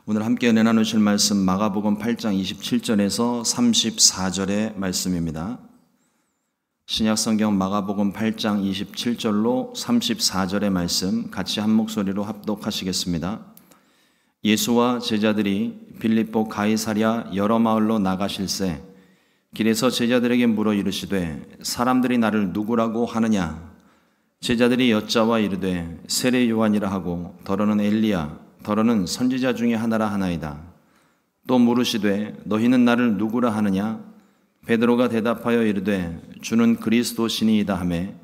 오늘 함께 은혜 나누실 말씀 마가복음 8장 27절에서 34절의 말씀입니다. 신약성경 마가복음 8장 27절로 34절의 말씀 같이 한 목소리로 합독하시겠습니다. 예수와 제자들이 빌립보 가이사랴 여러 마을로 나가실새 길에서 제자들에게 물어 이르시되 사람들이 나를 누구라고 하느냐? 제자들이 여짜와 이르되 세례 요한이라 하고 더러는 엘리야 더러는 선지자 중에 하나라 하나이다. 또 물으시되 너희는 나를 누구라 하느냐? 베드로가 대답하여 이르되 주는 그리스도시니이다 하매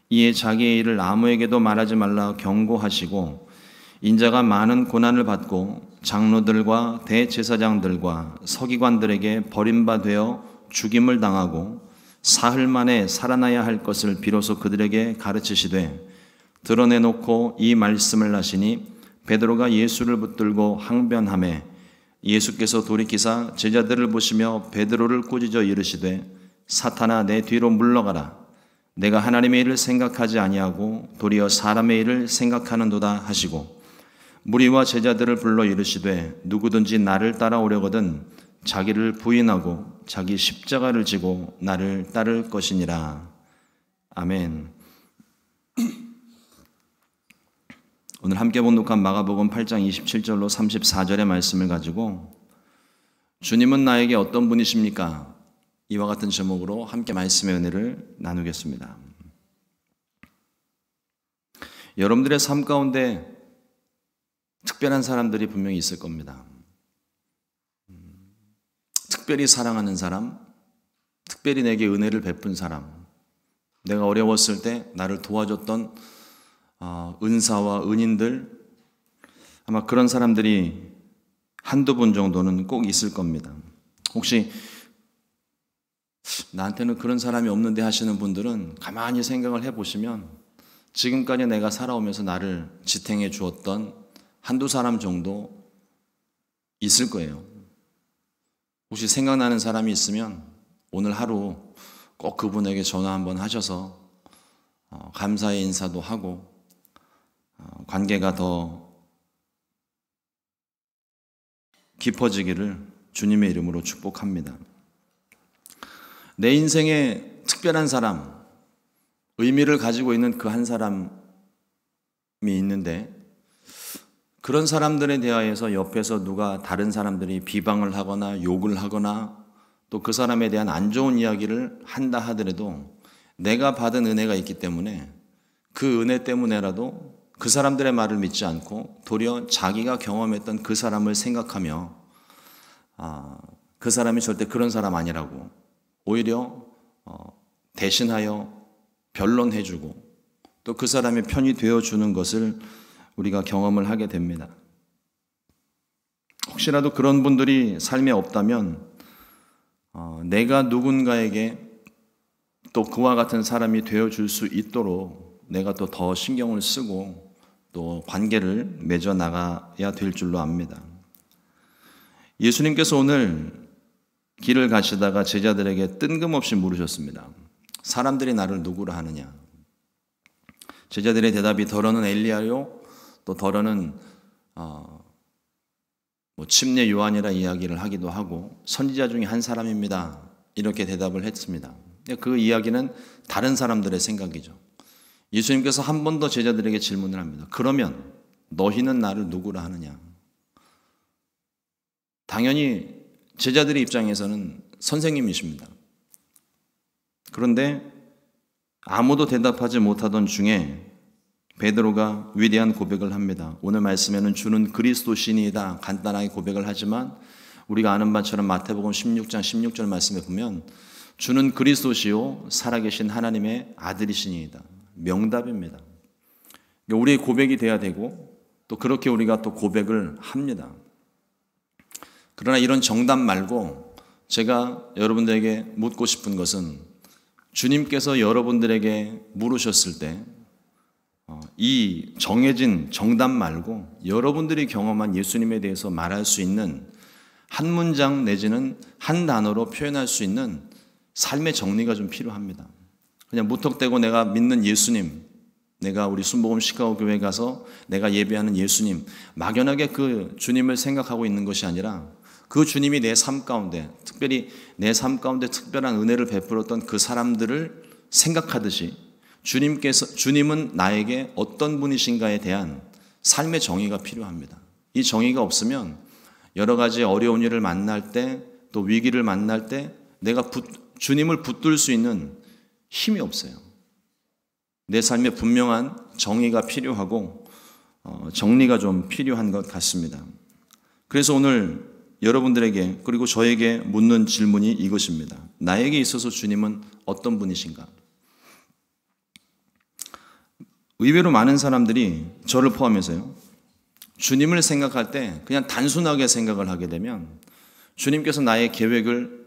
이에 자기의 일을 아무에게도 말하지 말라 경고하시고 인자가 많은 고난을 받고 장로들과 대제사장들과 서기관들에게 버림받아 죽임을 당하고 사흘 만에 살아나야 할 것을 비로소 그들에게 가르치시되 드러내놓고 이 말씀을 하시니 베드로가 예수를 붙들고 항변하매 예수께서 돌이키사 제자들을 보시며 베드로를 꾸짖어 이르시되 사탄아 내 뒤로 물러가라. 내가 하나님의 일을 생각하지 아니하고 도리어 사람의 일을 생각하는도다 하시고 무리와 제자들을 불러 이르시되 누구든지 나를 따라오려거든 자기를 부인하고 자기 십자가를 지고 나를 따를 것이니라. 아멘. 오늘 함께 봉독한 마가복음 8장 27절로 34절의 말씀을 가지고 주님은 나에게 어떤 분이십니까? 이와 같은 제목으로 함께 말씀의 은혜를 나누겠습니다. 여러분들의 삶 가운데 특별한 사람들이 분명히 있을 겁니다. 특별히 사랑하는 사람, 특별히 내게 은혜를 베푼 사람, 내가 어려웠을 때 나를 도와줬던 은사와 은인들, 아마 그런 사람들이 한두 분 정도는 꼭 있을 겁니다. 혹시 나한테는 그런 사람이 없는데 하시는 분들은 가만히 생각을 해보시면 지금까지 내가 살아오면서 나를 지탱해 주었던 한두 사람 정도 있을 거예요. 혹시 생각나는 사람이 있으면 오늘 하루 꼭 그분에게 전화 한번 하셔서 감사의 인사도 하고 관계가 더 깊어지기를 주님의 이름으로 축복합니다. 내 인생에 특별한 사람, 의미를 가지고 있는 그 한 사람이 있는데 그런 사람들에 대하여서 옆에서 누가 다른 사람들이 비방을 하거나 욕을 하거나 또 그 사람에 대한 안 좋은 이야기를 한다 하더라도 내가 받은 은혜가 있기 때문에 그 은혜 때문에라도 그 사람들의 말을 믿지 않고 도리어 자기가 경험했던 그 사람을 생각하며 그 사람이 절대 그런 사람 아니라고 오히려 대신하여 변론해주고 또 그 사람의 편이 되어주는 것을 우리가 경험을 하게 됩니다. 혹시라도 그런 분들이 삶에 없다면 내가 누군가에게 또 그와 같은 사람이 되어줄 수 있도록 내가 또 더 신경을 쓰고 또 관계를 맺어 나가야 될 줄로 압니다. 예수님께서 오늘 길을 가시다가 제자들에게 뜬금없이 물으셨습니다. 사람들이 나를 누구라 하느냐? 제자들의 대답이 더러는 엘리야요, 또 더러는 침례 요한이라 이야기를 하기도 하고 선지자 중에 한 사람입니다. 이렇게 대답을 했습니다. 그 이야기는 다른 사람들의 생각이죠. 예수님께서 한 번 더 제자들에게 질문을 합니다. 그러면 너희는 나를 누구라 하느냐? 당연히 제자들의 입장에서는 선생님이십니다. 그런데 아무도 대답하지 못하던 중에 베드로가 위대한 고백을 합니다. 오늘 말씀에는 주는 그리스도시니이다 간단하게 고백을 하지만 우리가 아는 바처럼 마태복음 16장 16절 말씀에 보면 주는 그리스도시요 살아계신 하나님의 아들이시니이다. 명답입니다. 우리의 고백이 돼야 되고 또 그렇게 우리가 또 고백을 합니다. 그러나 이런 정답 말고 제가 여러분들에게 묻고 싶은 것은 주님께서 여러분들에게 물으셨을 때 이 정해진 정답 말고 여러분들이 경험한 예수님에 대해서 말할 수 있는 한 문장 내지는 한 단어로 표현할 수 있는 삶의 정리가 좀 필요합니다. 그냥 무턱대고 내가 믿는 예수님, 내가 우리 순복음 시카고 교회 가서 내가 예배하는 예수님, 막연하게 그 주님을 생각하고 있는 것이 아니라 그 주님이 내 삶 가운데, 특별히 내 삶 가운데 특별한 은혜를 베풀었던 그 사람들을 생각하듯이 주님은 나에게 어떤 분이신가에 대한 삶의 정의가 필요합니다. 이 정의가 없으면 여러 가지 어려운 일을 만날 때, 또 위기를 만날 때 내가 주님을 붙들 수 있는 힘이 없어요. 내 삶에 분명한 정의가 필요하고 정리가 좀 필요한 것 같습니다. 그래서 오늘 여러분들에게 그리고 저에게 묻는 질문이 이것입니다. 나에게 있어서 주님은 어떤 분이신가? 의외로 많은 사람들이 저를 포함해서요, 주님을 생각할 때 그냥 단순하게 생각을 하게 되면 주님께서 나의 계획을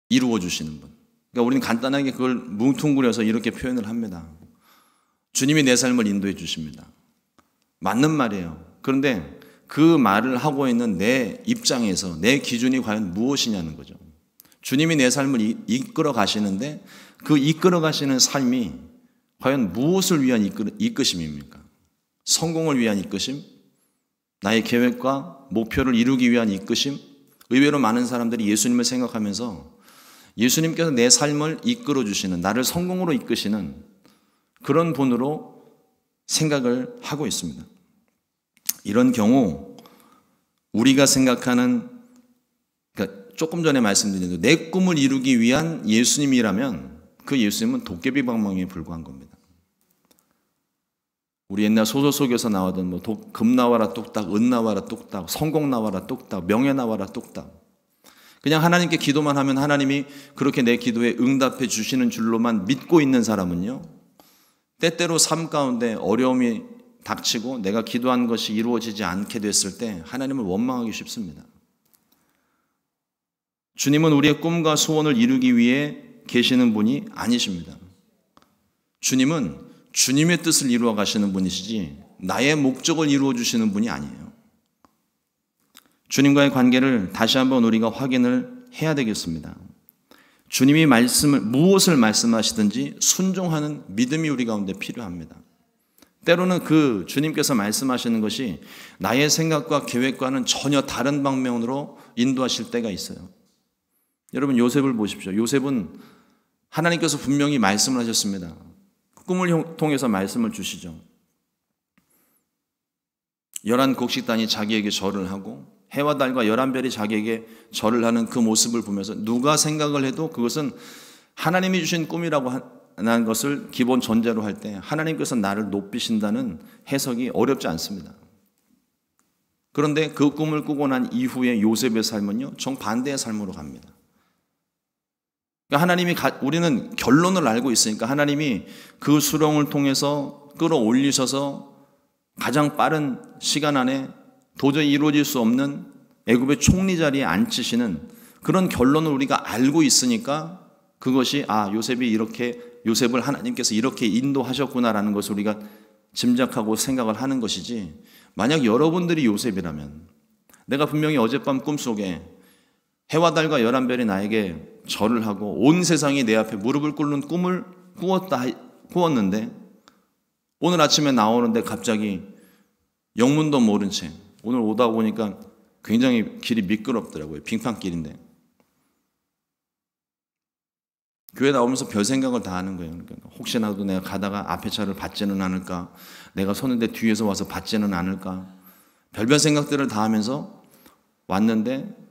이루어 주시는 분. 그러니까 우리는 간단하게 그걸 뭉뚱그려서 이렇게 표현을 합니다. 주님이 내 삶을 인도해 주십니다. 맞는 말이에요. 그런데 그 말을 하고 있는 내 입장에서 내 기준이 과연 무엇이냐는 거죠. 주님이 내 삶을 이끌어 가시는데 그 이끌어 가시는 삶이 과연 무엇을 위한 이끄심입니까? 성공을 위한 이끄심? 나의 계획과 목표를 이루기 위한 이끄심? 의외로 많은 사람들이 예수님을 생각하면서 예수님께서 내 삶을 이끌어 주시는, 나를 성공으로 이끄시는 그런 분으로 생각을 하고 있습니다. 이런 경우 우리가 생각하는, 그러니까 조금 전에 말씀드린 대로 내 꿈을 이루기 위한 예수님이라면 그 예수님은 도깨비 방망이에 불과한 겁니다. 우리 옛날 소설 속에서 나오던 금 나와라 뚝딱, 은 나와라 뚝딱, 성공 나와라 뚝딱, 명예 나와라 뚝딱. 그냥 하나님께 기도만 하면 하나님이 그렇게 내 기도에 응답해 주시는 줄로만 믿고 있는 사람은요, 때때로 삶 가운데 어려움이 닥치고 내가 기도한 것이 이루어지지 않게 됐을 때 하나님을 원망하기 쉽습니다. 주님은 우리의 꿈과 소원을 이루기 위해 계시는 분이 아니십니다. 주님은 주님의 뜻을 이루어 가시는 분이시지 나의 목적을 이루어 주시는 분이 아니에요. 주님과의 관계를 다시 한번 우리가 확인을 해야 되겠습니다. 주님이 무엇을 말씀하시든지 순종하는 믿음이 우리 가운데 필요합니다. 때로는 그 주님께서 말씀하시는 것이 나의 생각과 계획과는 전혀 다른 방면으로 인도하실 때가 있어요. 여러분, 요셉을 보십시오. 요셉은 하나님께서 분명히 말씀을 하셨습니다. 꿈을 통해서 말씀을 주시죠. 11곡식단이 자기에게 절을 하고 해와 달과 11별이 자기에게 절을 하는 그 모습을 보면서 누가 생각을 해도 그것은 하나님이 주신 꿈이라고 하는 것을 기본 전제로 할 때 하나님께서 나를 높이신다는 해석이 어렵지 않습니다. 그런데 그 꿈을 꾸고 난 이후에 요셉의 삶은요, 정반대의 삶으로 갑니다. 그러니까 우리는 결론을 알고 있으니까 하나님이 그 수렁을 통해서 끌어올리셔서 가장 빠른 시간 안에 도저히 이루어질 수 없는 애굽의 총리 자리에 앉히시는 그런 결론을 우리가 알고 있으니까 그것이 요셉을 하나님께서 이렇게 인도하셨구나라는 것을 우리가 짐작하고 생각을 하는 것이지, 만약 여러분들이 요셉이라면 내가 분명히 어젯밤 꿈속에 해와 달과 11별이 나에게 절을 하고 온 세상이 내 앞에 무릎을 꿇는 꿈을 꾸었는데 오늘 아침에 나오는데 갑자기 영문도 모른 채, 오늘 오다 보니까 굉장히 길이 미끄럽더라고요. 빙판길인데. 교회 나오면서 별 생각을 다 하는 거예요. 그러니까 혹시나도 내가 가다가 앞에 차를 받지는 않을까, 내가 서는데 뒤에서 와서 받지는 않을까, 별별 생각들을 다 하면서 왔는데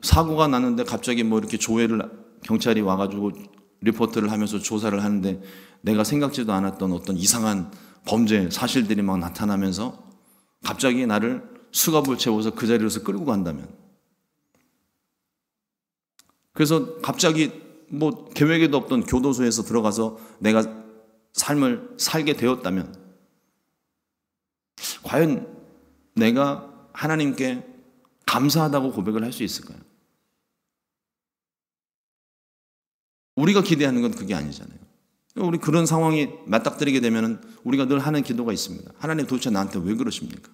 사고가 났는데 갑자기 이렇게 경찰이 와가지고 리포트를 하면서 조사를 하는데 내가 생각지도 않았던 어떤 이상한 범죄 사실들이 막 나타나면서 갑자기 나를 수갑을 채워서 그 자리에서 끌고 간다면, 그래서 갑자기 계획에도 없던 교도소에서 들어가서 내가 삶을 살게 되었다면 과연 내가 하나님께 감사하다고 고백을 할 수 있을까요? 우리가 기대하는 건 그게 아니잖아요. 우리 그런 상황이 맞닥뜨리게 되면 우리가 늘 하는 기도가 있습니다. 하나님, 도대체 나한테 왜 그러십니까?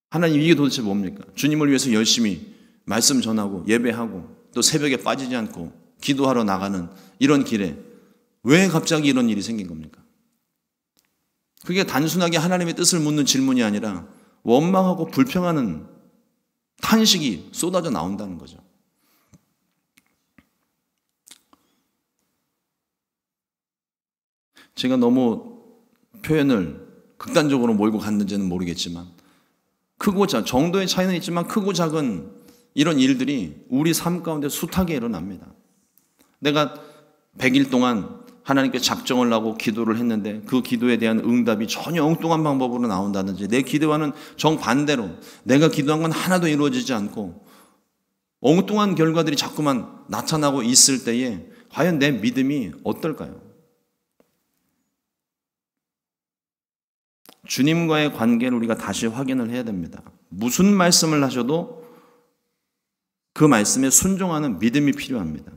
하나님, 이게 도대체 뭡니까? 주님을 위해서 열심히 말씀 전하고 예배하고 또 새벽에 빠지지 않고 기도하러 나가는 이런 길에 왜 갑자기 이런 일이 생긴 겁니까? 그게 단순하게 하나님의 뜻을 묻는 질문이 아니라 원망하고 불평하는 탄식이 쏟아져 나온다는 거죠. 제가 너무 표현을 극단적으로 몰고 갔는지는 모르겠지만 정도의 차이는 있지만 크고 작은 이런 일들이 우리 삶 가운데 숱하게 일어납니다. 내가 100일 동안 하나님께 작정을 하고 기도를 했는데 그 기도에 대한 응답이 전혀 엉뚱한 방법으로 나온다든지, 내 기도와는 정반대로 내가 기도한 건 하나도 이루어지지 않고 엉뚱한 결과들이 자꾸만 나타나고 있을 때에 과연 내 믿음이 어떨까요? 주님과의 관계를 우리가 다시 확인을 해야 됩니다. 무슨 말씀을 하셔도 그 말씀에 순종하는 믿음이 필요합니다.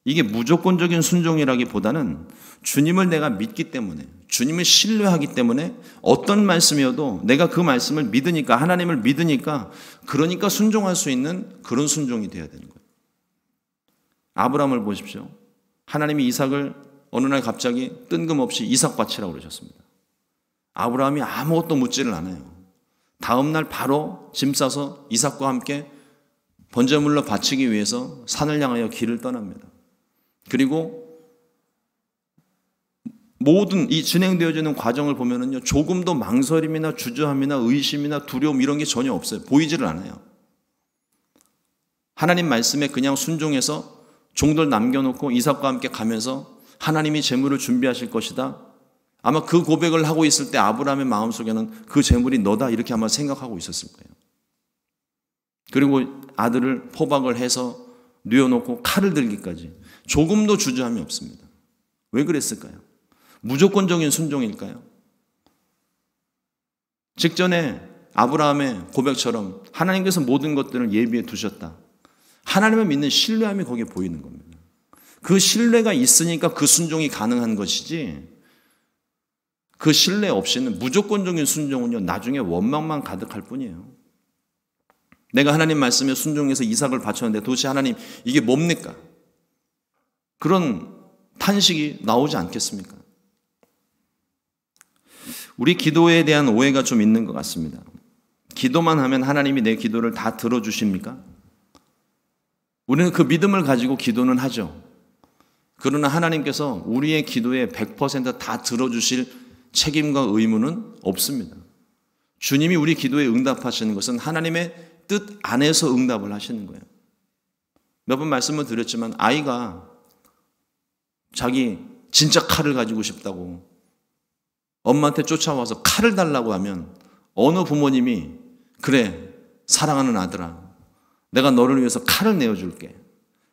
이게 무조건적인 순종이라기보다는 주님을 내가 믿기 때문에, 주님을 신뢰하기 때문에 어떤 말씀이어도 내가 그 말씀을 믿으니까, 하나님을 믿으니까, 그러니까 순종할 수 있는 그런 순종이 되어야 되는 거예요. 아브라함을 보십시오. 하나님이 이삭을 어느 날 갑자기 뜬금없이 이삭 바치라고 그러셨습니다. 아브라함이 아무것도 묻지를 않아요. 다음 날 바로 짐 싸서 이삭과 함께 번제물로 바치기 위해서 산을 향하여 길을 떠납니다. 그리고 모든 이 진행되어지는 과정을 보면은요, 조금도 망설임이나 주저함이나 의심이나 두려움 이런 게 전혀 없어요. 보이지를 않아요. 하나님 말씀에 그냥 순종해서 종들 남겨놓고 이삭과 함께 가면서 하나님이 재물을 준비하실 것이다. 아마 그 고백을 하고 있을 때 아브라함의 마음속에는 그 재물이 너다 이렇게 아마 생각하고 있었을 거예요. 그리고 아들을 포박을 해서 뉘어놓고 칼을 들기까지 조금도 주저함이 없습니다. 왜 그랬을까요? 무조건적인 순종일까요? 직전에 아브라함의 고백처럼 하나님께서 모든 것들을 예비해 두셨다. 하나님을 믿는 신뢰함이 거기에 보이는 겁니다. 그 신뢰가 있으니까 그 순종이 가능한 것이지, 그 신뢰 없이는 무조건적인 순종은요, 나중에 원망만 가득할 뿐이에요. 내가 하나님 말씀에 순종해서 이삭을 바쳤는데 도대체 하나님 이게 뭡니까? 그런 탄식이 나오지 않겠습니까? 우리 기도에 대한 오해가 좀 있는 것 같습니다. 기도만 하면 하나님이 내 기도를 다 들어주십니까? 우리는 그 믿음을 가지고 기도는 하죠. 그러나 하나님께서 우리의 기도에 100% 다 들어주실 책임과 의무는 없습니다. 주님이 우리 기도에 응답하시는 것은 하나님의 뜻 안에서 응답을 하시는 거예요. 몇 번 말씀을 드렸지만 아이가 자기 진짜 칼을 가지고 싶다고 엄마한테 쫓아와서 칼을 달라고 하면 어느 부모님이 그래 사랑하는 아들아 내가 너를 위해서 칼을 내어줄게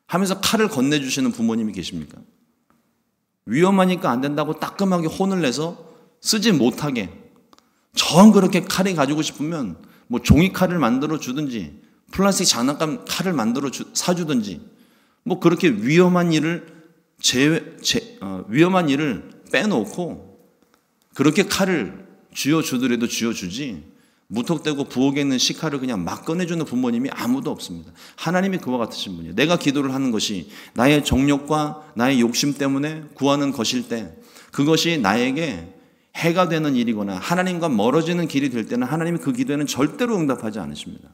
하면서 칼을 건네주시는 부모님이 계십니까? 위험하니까 안 된다고 따끔하게 혼을 내서 쓰지 못하게, 정 그렇게 칼이 가지고 싶으면 뭐 종이칼을 만들어 주든지 플라스틱 장난감 칼을 만들어 사주든지 뭐 그렇게 위험한 일을 빼놓고 그렇게 칼을 쥐어주더라도 쥐어주지, 무턱대고 부엌에 있는 식칼을 그냥 막 꺼내주는 부모님이 아무도 없습니다. 하나님이 그와 같으신 분이에요. 내가 기도를 하는 것이 나의 정욕과 나의 욕심 때문에 구하는 것일 때, 그것이 나에게 해가 되는 일이거나 하나님과 멀어지는 길이 될 때는 하나님이 그 기도에는 절대로 응답하지 않으십니다.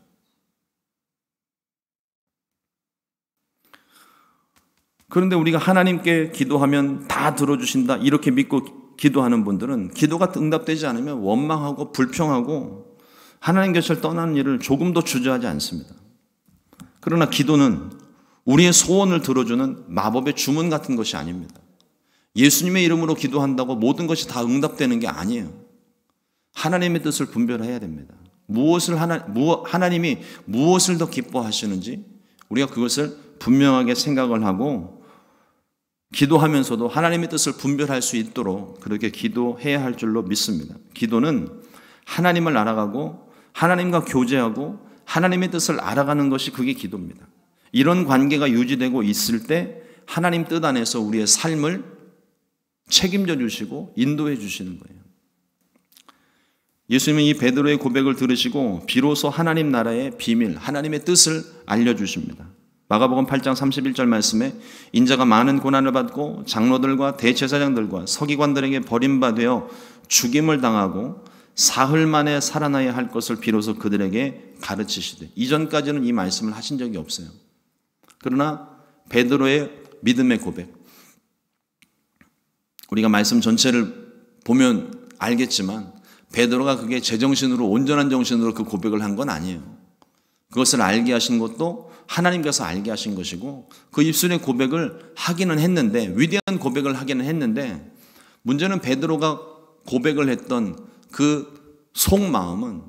그런데 우리가 하나님께 기도하면 다 들어주신다 이렇게 믿고 기도하는 분들은 기도가 응답되지 않으면 원망하고 불평하고 하나님 곁을 떠나는 일을 조금도 주저하지 않습니다. 그러나 기도는 우리의 소원을 들어주는 마법의 주문 같은 것이 아닙니다. 예수님의 이름으로 기도한다고 모든 것이 다 응답되는 게 아니에요. 하나님의 뜻을 분별해야 됩니다. 하나님이 무엇을 더 기뻐하시는지 우리가 그것을 분명하게 생각을 하고 기도하면서도 하나님의 뜻을 분별할 수 있도록 그렇게 기도해야 할 줄로 믿습니다. 기도는 하나님을 알아가고 하나님과 교제하고 하나님의 뜻을 알아가는 것이 그게 기도입니다. 이런 관계가 유지되고 있을 때 하나님 뜻 안에서 우리의 삶을 책임져 주시고 인도해 주시는 거예요. 예수님은 이 베드로의 고백을 들으시고 비로소 하나님 나라의 비밀, 하나님의 뜻을 알려주십니다. 마가복음 8장 31절 말씀에 인자가 많은 고난을 받고 장로들과 대제사장들과 서기관들에게 버림받아 죽임을 당하고 사흘 만에 살아나야 할 것을 비로소 그들에게 가르치시되, 이전까지는 이 말씀을 하신 적이 없어요. 그러나 베드로의 믿음의 고백, 우리가 말씀 전체를 보면 알겠지만 베드로가 그게 제정신으로 온전한 정신으로 그 고백을 한 건 아니에요. 그것을 알게 하신 것도 하나님께서 알게 하신 것이고, 그 입술의 고백을 하기는 했는데, 위대한 고백을 하기는 했는데, 문제는 베드로가 고백을 했던 그 속마음은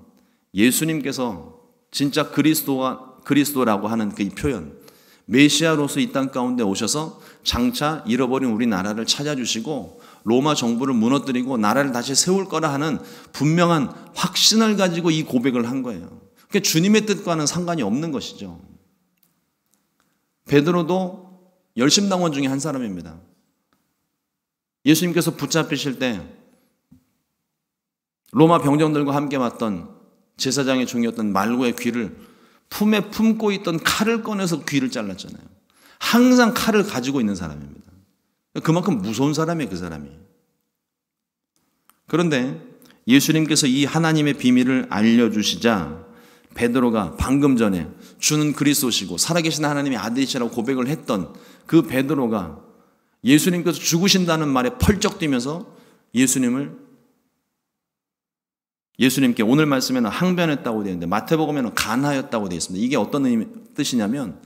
예수님께서 진짜 그리스도라고 하는 그 표현, 메시아로서 이 땅 가운데 오셔서 장차 잃어버린 우리나라를 찾아주시고 로마 정부를 무너뜨리고 나라를 다시 세울 거라 하는 분명한 확신을 가지고 이 고백을 한 거예요. 그러니까 주님의 뜻과는 상관이 없는 것이죠. 베드로도 열심당원 중에 한 사람입니다. 예수님께서 붙잡히실 때 로마 병정들과 함께 왔던 제사장의 종이었던 말고의 귀를 품에 품고 있던 칼을 꺼내서 귀를 잘랐잖아요. 항상 칼을 가지고 있는 사람입니다. 그만큼 무서운 사람이에요, 그 사람이. 그런데 예수님께서 이 하나님의 비밀을 알려주시자 베드로가 방금 전에 주는 그리스도시고 살아계신 하나님의 아들이시라고 고백을 했던 그 베드로가 예수님께서 죽으신다는 말에 펄쩍 뛰면서 예수님께 오늘 말씀에는 항변했다고 되어 있는데 마태복음에는 간하였다고 되어 있습니다. 이게 어떤 뜻이냐면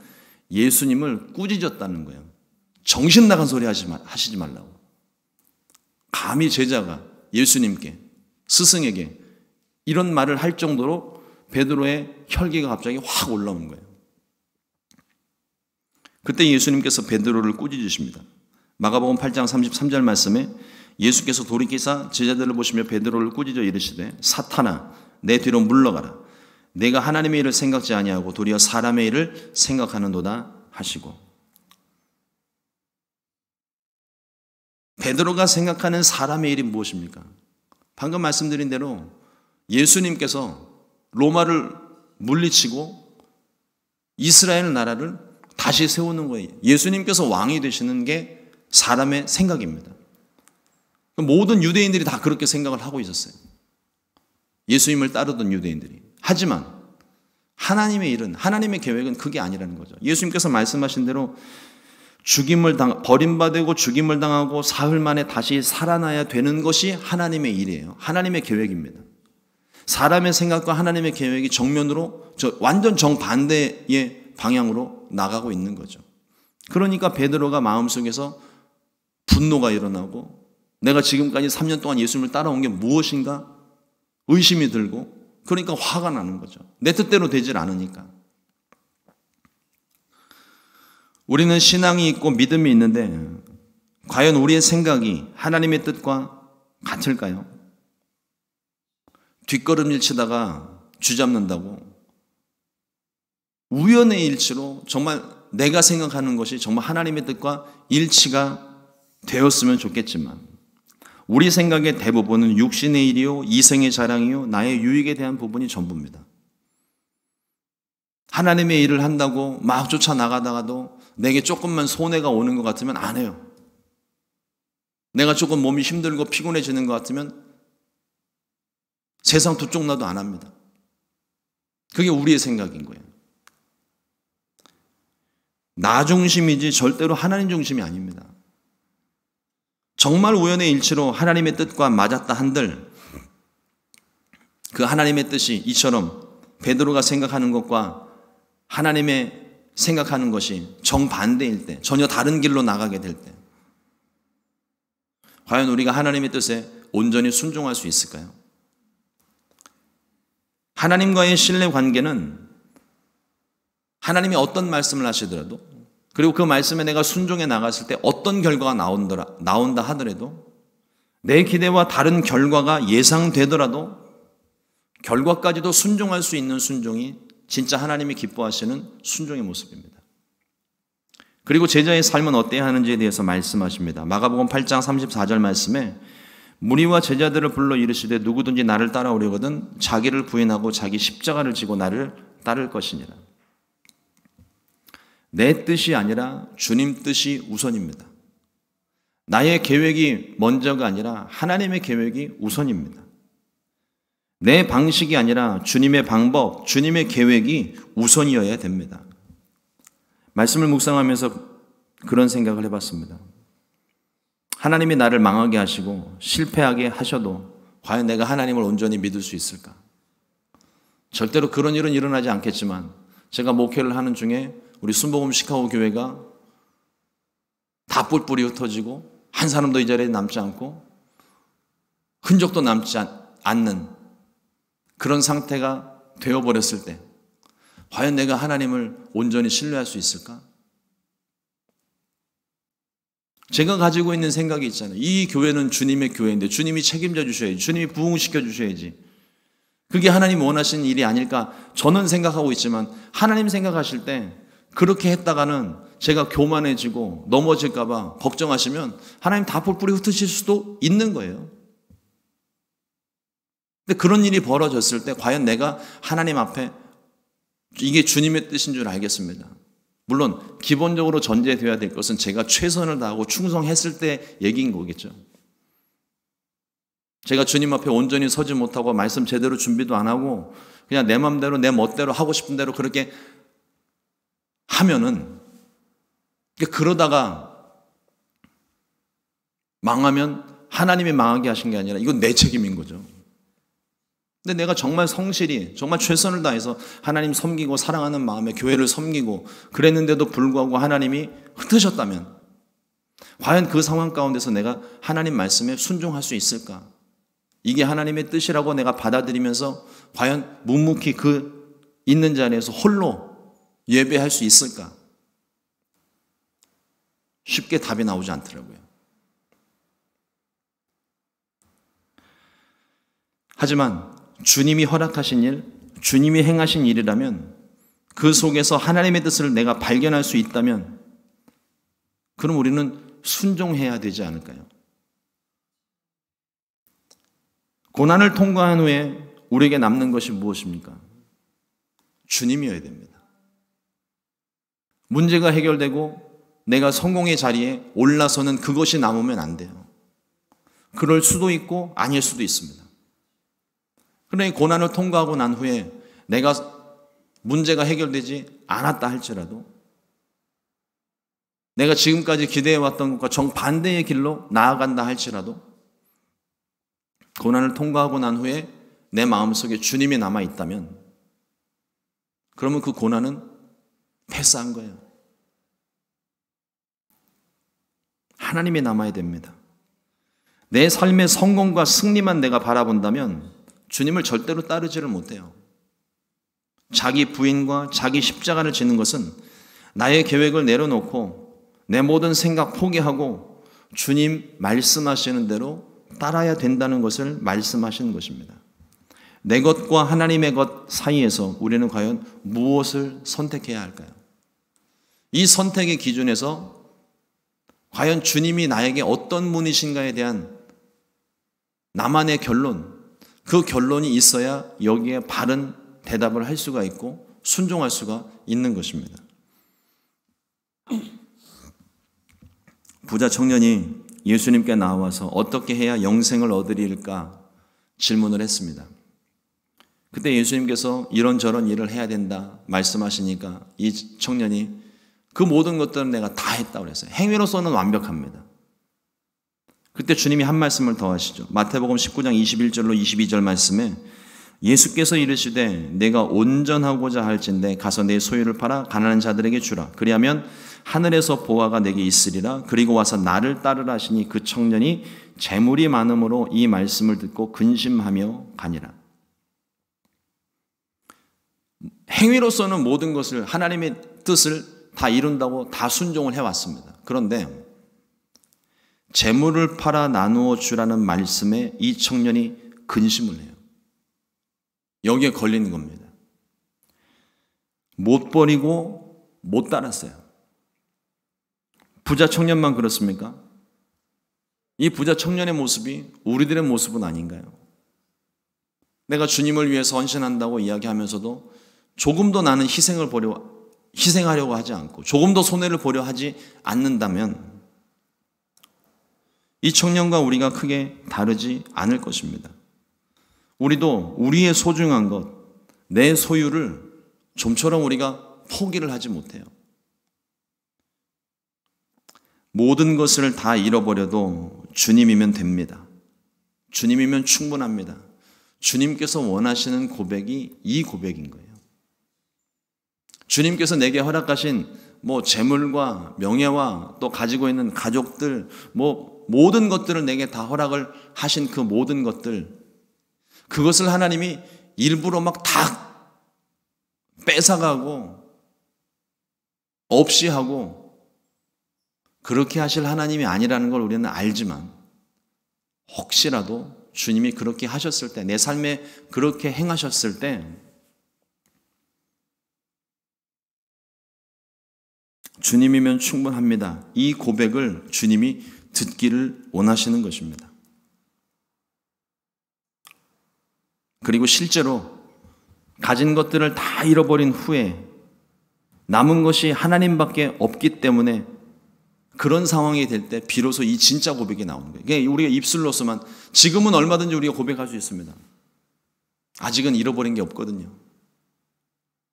예수님을 꾸짖었다는 거예요. 정신 나간 소리 하시지 말라고. 감히 제자가 예수님께, 스승에게 이런 말을 할 정도로 베드로의 혈기가 갑자기 확 올라온 거예요. 그때 예수님께서 베드로를 꾸짖으십니다. 마가복음 8장 33절 말씀에 예수께서 돌이키사 제자들을 보시며 베드로를 꾸짖어 이르시되 사탄아 내 뒤로 물러가라. 내가 하나님의 일을 생각지 아니하고 도리어 사람의 일을 생각하는도다 하시고, 베드로가 생각하는 사람의 일이 무엇입니까? 방금 말씀드린 대로 예수님께서 로마를 물리치고 이스라엘 나라를 다시 세우는 거예요. 예수님께서 왕이 되시는 게 사람의 생각입니다. 모든 유대인들이 다 그렇게 생각을 하고 있었어요. 예수님을 따르던 유대인들이. 하지만 하나님의 일은, 하나님의 계획은 그게 아니라는 거죠. 예수님께서 말씀하신 대로 버림받고 죽임을 당하고 사흘 만에 다시 살아나야 되는 것이 하나님의 일이에요. 하나님의 계획입니다. 사람의 생각과 하나님의 계획이 정면으로 완전 정반대의 방향으로 나가고 있는 거죠. 그러니까 베드로가 마음속에서 분노가 일어나고, 내가 지금까지 3년 동안 예수님을 따라온 게 무엇인가 의심이 들고, 그러니까 화가 나는 거죠. 내 뜻대로 되질 않으니까. 우리는 신앙이 있고 믿음이 있는데 과연 우리의 생각이 하나님의 뜻과 같을까요? 뒷걸음질 치다가 쥐잡는다고 우연의 일치로 정말 내가 생각하는 것이 정말 하나님의 뜻과 일치가 되었으면 좋겠지만, 우리 생각의 대부분은 육신의 일이요, 이생의 자랑이요, 나의 유익에 대한 부분이 전부입니다. 하나님의 일을 한다고 막 쫓아나가다가도 내게 조금만 손해가 오는 것 같으면 안 해요. 내가 조금 몸이 힘들고 피곤해지는 것 같으면 세상 두 쪽 나도 안 합니다. 그게 우리의 생각인 거예요. 나 중심이지 절대로 하나님 중심이 아닙니다. 정말 우연의 일치로 하나님의 뜻과 맞았다 한들 그 하나님의 뜻이 이처럼 베드로가 생각하는 것과 하나님의 생각하는 것이 정반대일 때, 전혀 다른 길로 나가게 될 때, 과연 우리가 하나님의 뜻에 온전히 순종할 수 있을까요? 하나님과의 신뢰 관계는 하나님이 어떤 말씀을 하시더라도, 그리고 그 말씀에 내가 순종해 나갔을 때 어떤 결과가 나온다 하더라도, 내 기대와 다른 결과가 예상되더라도 결과까지도 순종할 수 있는 순종이 진짜 하나님이 기뻐하시는 순종의 모습입니다. 그리고 제자의 삶은 어때야 하는지에 대해서 말씀하십니다. 마가복음 8장 34절 말씀에 무리와 제자들을 불러 이르시되 누구든지 나를 따라오려거든 자기를 부인하고 자기 십자가를 지고 나를 따를 것이니라. 내 뜻이 아니라 주님 뜻이 우선입니다. 나의 계획이 먼저가 아니라 하나님의 계획이 우선입니다. 내 방식이 아니라 주님의 방법, 주님의 계획이 우선이어야 됩니다. 말씀을 묵상하면서 그런 생각을 해봤습니다. 하나님이 나를 망하게 하시고 실패하게 하셔도 과연 내가 하나님을 온전히 믿을 수 있을까? 절대로 그런 일은 일어나지 않겠지만 제가 목회를 하는 중에 우리 순복음 시카고 교회가 다 뿔뿔이 흩어지고 한 사람도 이 자리에 남지 않고 흔적도 남지 않는 그런 상태가 되어버렸을 때 과연 내가 하나님을 온전히 신뢰할 수 있을까? 제가 가지고 있는 생각이 있잖아요. 이 교회는 주님의 교회인데 주님이 책임져 주셔야지. 주님이 부흥시켜 주셔야지. 그게 하나님 원하시는 일이 아닐까 저는 생각하고 있지만 하나님 생각하실 때 그렇게 했다가는 제가 교만해지고 넘어질까 봐 걱정하시면 하나님 다 뿔뿔이 흩으실 수도 있는 거예요. 근데 그런 일이 벌어졌을 때 과연 내가 하나님 앞에 이게 주님의 뜻인 줄 알겠습니다. 물론 기본적으로 전제되어야 될 것은 제가 최선을 다하고 충성했을 때 얘기인 거겠죠. 제가 주님 앞에 온전히 서지 못하고 말씀 제대로 준비도 안 하고 그냥 내 맘대로 내 멋대로 하고 싶은 대로 그렇게 하면은 그러다가 망하면 하나님이 망하게 하신 게 아니라 이건 내 책임인 거죠. 근데 내가 정말 성실히 정말 최선을 다해서 하나님 섬기고 사랑하는 마음에 교회를 섬기고 그랬는데도 불구하고 하나님이 흩으셨다면 과연 그 상황 가운데서 내가 하나님 말씀에 순종할 수 있을까? 이게 하나님의 뜻이라고 내가 받아들이면서 과연 묵묵히 그 있는 자리에서 홀로 예배할 수 있을까? 쉽게 답이 나오지 않더라고요. 하지만 주님이 허락하신 일, 주님이 행하신 일이라면 그 속에서 하나님의 뜻을 내가 발견할 수 있다면 그럼 우리는 순종해야 되지 않을까요? 고난을 통과한 후에 우리에게 남는 것이 무엇입니까? 주님이어야 됩니다. 문제가 해결되고 내가 성공의 자리에 올라서는 그것이 남으면 안 돼요. 그럴 수도 있고 아닐 수도 있습니다. 그러니 고난을 통과하고 난 후에 내가 문제가 해결되지 않았다 할지라도 내가 지금까지 기대해왔던 것과 정반대의 길로 나아간다 할지라도 고난을 통과하고 난 후에 내 마음속에 주님이 남아있다면 그러면 그 고난은 패스한 거예요. 하나님이 남아야 됩니다. 내 삶의 성공과 승리만 내가 바라본다면 주님을 절대로 따르지를 못해요. 자기 부인과 자기 십자가를 지는 것은 나의 계획을 내려놓고 내 모든 생각 포기하고 주님 말씀하시는 대로 따라야 된다는 것을 말씀하시는 것입니다. 내 것과 하나님의 것 사이에서 우리는 과연 무엇을 선택해야 할까요? 이 선택의 기준에서 과연 주님이 나에게 어떤 분이신가에 대한 나만의 결론, 그 결론이 있어야 여기에 바른 대답을 할 수가 있고 순종할 수가 있는 것입니다. 부자 청년이 예수님께 나와서 어떻게 해야 영생을 얻으리까 질문을 했습니다. 그때 예수님께서 이런저런 일을 해야 된다 말씀하시니까 이 청년이 그 모든 것들은 내가 다 했다고 그랬어요. 행위로서는 완벽합니다. 그때 주님이 한 말씀을 더 하시죠. 마태복음 19장 21절로 22절 말씀에 예수께서 이르시되 내가 온전하고자 할진대 가서 내 소유를 팔아 가난한 자들에게 주라. 그리하면 하늘에서 보화가 내게 있으리라. 그리고 와서 나를 따르라 하시니 그 청년이 재물이 많음으로 이 말씀을 듣고 근심하며 가니라. 행위로서는 모든 것을 하나님의 뜻을 다 이룬다고 다 순종을 해왔습니다. 그런데 재물을 팔아 나누어 주라는 말씀에 이 청년이 근심을 해요. 여기에 걸리는 겁니다. 못 버리고 못 따랐어요. 부자 청년만 그렇습니까? 이 부자 청년의 모습이 우리들의 모습은 아닌가요? 내가 주님을 위해서 헌신한다고 이야기하면서도 조금도 나는 희생을 희생하려고 하지 않고 조금 더 손해를 보려 하지 않는다면 이 청년과 우리가 크게 다르지 않을 것입니다. 우리도 우리의 소중한 것, 내 소유를 좀처럼 우리가 포기를 하지 못해요. 모든 것을 다 잃어버려도 주님이면 됩니다. 주님이면 충분합니다. 주님께서 원하시는 고백이 이 고백인 거예요. 주님께서 내게 허락하신 재물과 명예와 또 가지고 있는 가족들, 모든 것들을 내게 다 허락을 하신 그 모든 것들, 그것을 하나님이 일부러 막 다 뺏어가고 없이 하고 그렇게 하실 하나님이 아니라는 걸 우리는 알지만 혹시라도 주님이 그렇게 하셨을 때, 내 삶에 그렇게 행하셨을 때 주님이면 충분합니다. 이 고백을 주님이 듣기를 원하시는 것입니다. 그리고 실제로 가진 것들을 다 잃어버린 후에 남은 것이 하나님밖에 없기 때문에 그런 상황이 될 때 비로소 이 진짜 고백이 나오는 거예요. 그러니까 우리가 입술로서만 지금은 얼마든지 우리가 고백할 수 있습니다. 아직은 잃어버린 게 없거든요.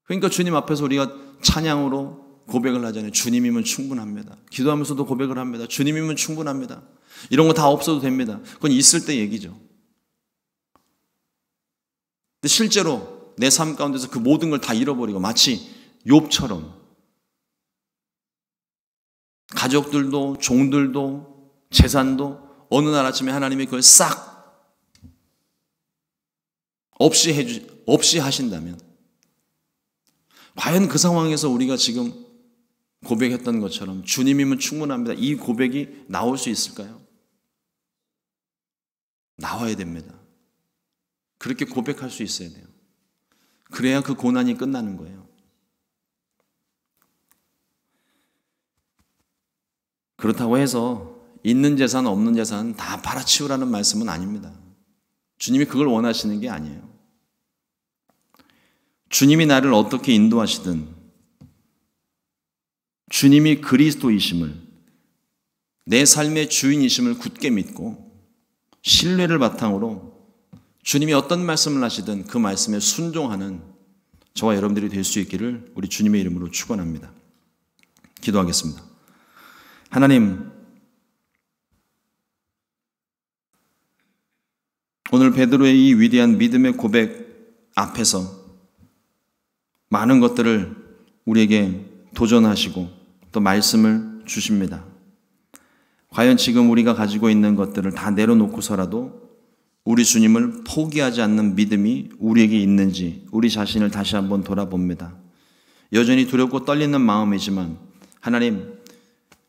그러니까 주님 앞에서 우리가 찬양으로 고백을 하잖아요. 주님이면 충분합니다. 기도하면서도 고백을 합니다. 주님이면 충분합니다. 이런 거 다 없어도 됩니다. 그건 있을 때 얘기죠. 근데 실제로 내 삶 가운데서 그 모든 걸 다 잃어버리고 마치 욥처럼 가족들도 종들도 재산도 어느 날 아침에 하나님이 그걸 싹 없이 하신다면 과연 그 상황에서 우리가 지금 고백했던 것처럼 주님이면 충분합니다. 이 고백이 나올 수 있을까요? 나와야 됩니다. 그렇게 고백할 수 있어야 돼요. 그래야 그 고난이 끝나는 거예요. 그렇다고 해서 있는 재산 없는 재산 다 팔아치우라는 말씀은 아닙니다. 주님이 그걸 원하시는 게 아니에요. 주님이 나를 어떻게 인도하시든 주님이 그리스도이심을, 내 삶의 주인이심을 굳게 믿고 신뢰를 바탕으로 주님이 어떤 말씀을 하시든 그 말씀에 순종하는 저와 여러분들이 될 수 있기를 우리 주님의 이름으로 축원합니다. 기도하겠습니다. 하나님, 오늘 베드로의 이 위대한 믿음의 고백 앞에서 많은 것들을 우리에게 도전하시고 또 말씀을 주십니다. 과연 지금 우리가 가지고 있는 것들을 다 내려놓고서라도 우리 주님을 포기하지 않는 믿음이 우리에게 있는지 우리 자신을 다시 한번 돌아봅니다. 여전히 두렵고 떨리는 마음이지만 하나님,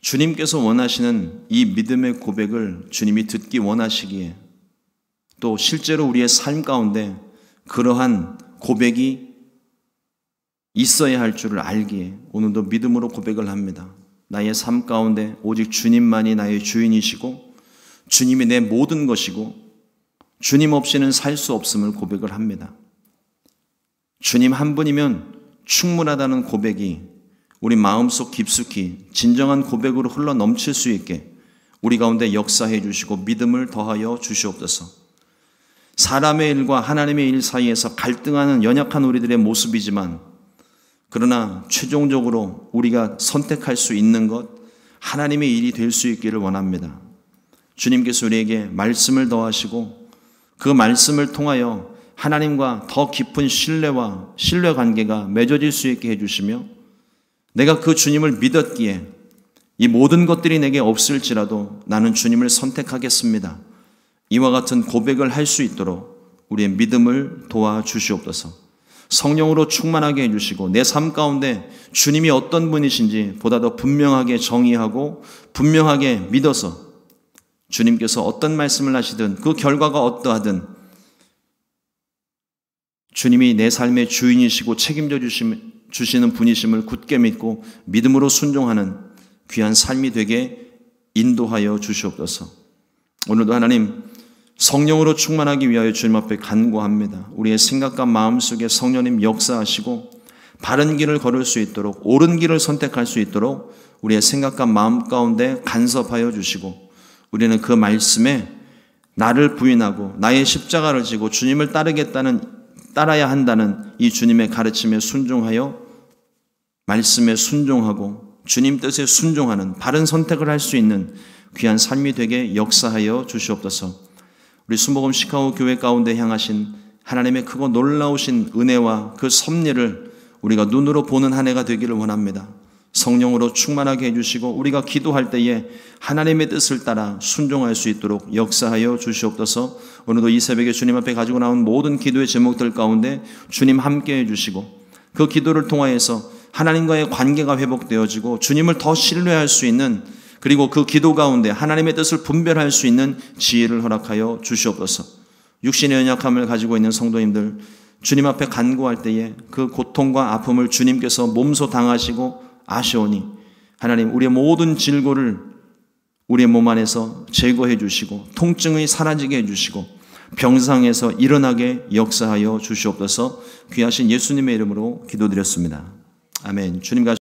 주님께서 원하시는 이 믿음의 고백을 주님이 듣기 원하시기에 또 실제로 우리의 삶 가운데 그러한 고백이 있어야 할 줄을 알기에 오늘도 믿음으로 고백을 합니다. 나의 삶 가운데 오직 주님만이 나의 주인이시고 주님이 내 모든 것이고 주님 없이는 살 수 없음을 고백을 합니다. 주님 한 분이면 충분하다는 고백이 우리 마음속 깊숙이 진정한 고백으로 흘러 넘칠 수 있게 우리 가운데 역사해 주시고 믿음을 더하여 주시옵소서. 사람의 일과 하나님의 일 사이에서 갈등하는 연약한 우리들의 모습이지만 그러나 최종적으로 우리가 선택할 수 있는 것, 하나님의 일이 될 수 있기를 원합니다. 주님께서 우리에게 말씀을 더하시고 그 말씀을 통하여 하나님과 더 깊은 신뢰와 신뢰관계가 맺어질 수 있게 해주시며 내가 그 주님을 믿었기에 이 모든 것들이 내게 없을지라도 나는 주님을 선택하겠습니다. 이와 같은 고백을 할 수 있도록 우리의 믿음을 도와주시옵소서. 성령으로 충만하게 해주시고 내 삶 가운데 주님이 어떤 분이신지 보다 더 분명하게 정의하고 분명하게 믿어서 주님께서 어떤 말씀을 하시든 그 결과가 어떠하든 주님이 내 삶의 주인이시고 책임져 주시는 분이심을 굳게 믿고 믿음으로 순종하는 귀한 삶이 되게 인도하여 주시옵소서. 오늘도 하나님 성령으로 충만하기 위하여 주님 앞에 간구합니다. 우리의 생각과 마음 속에 성령님 역사하시고 바른 길을 걸을 수 있도록, 옳은 길을 선택할 수 있도록 우리의 생각과 마음 가운데 간섭하여 주시고, 우리는 그 말씀에 나를 부인하고 나의 십자가를 지고 주님을 따라야 한다는 이 주님의 가르침에 순종하여 말씀에 순종하고 주님 뜻에 순종하는 바른 선택을 할 수 있는 귀한 삶이 되게 역사하여 주시옵소서. 우리 순복음 시카고 교회 가운데 향하신 하나님의 크고 놀라우신 은혜와 그 섭리를 우리가 눈으로 보는 한 해가 되기를 원합니다. 성령으로 충만하게 해주시고 우리가 기도할 때에 하나님의 뜻을 따라 순종할 수 있도록 역사하여 주시옵소서. 오늘도 이 새벽에 주님 앞에 가지고 나온 모든 기도의 제목들 가운데 주님 함께 해주시고 그 기도를 통하여서 하나님과의 관계가 회복되어지고 주님을 더 신뢰할 수 있는, 그리고 그 기도 가운데 하나님의 뜻을 분별할 수 있는 지혜를 허락하여 주시옵소서. 육신의 연약함을 가지고 있는 성도님들, 주님 앞에 간구할 때에 그 고통과 아픔을 주님께서 몸소 당하시고 아시오니 하나님, 우리의 모든 질고를 우리의 몸 안에서 제거해 주시고 통증이 사라지게 해주시고 병상에서 일어나게 역사하여 주시옵소서. 귀하신 예수님의 이름으로 기도드렸습니다. 아멘. 주님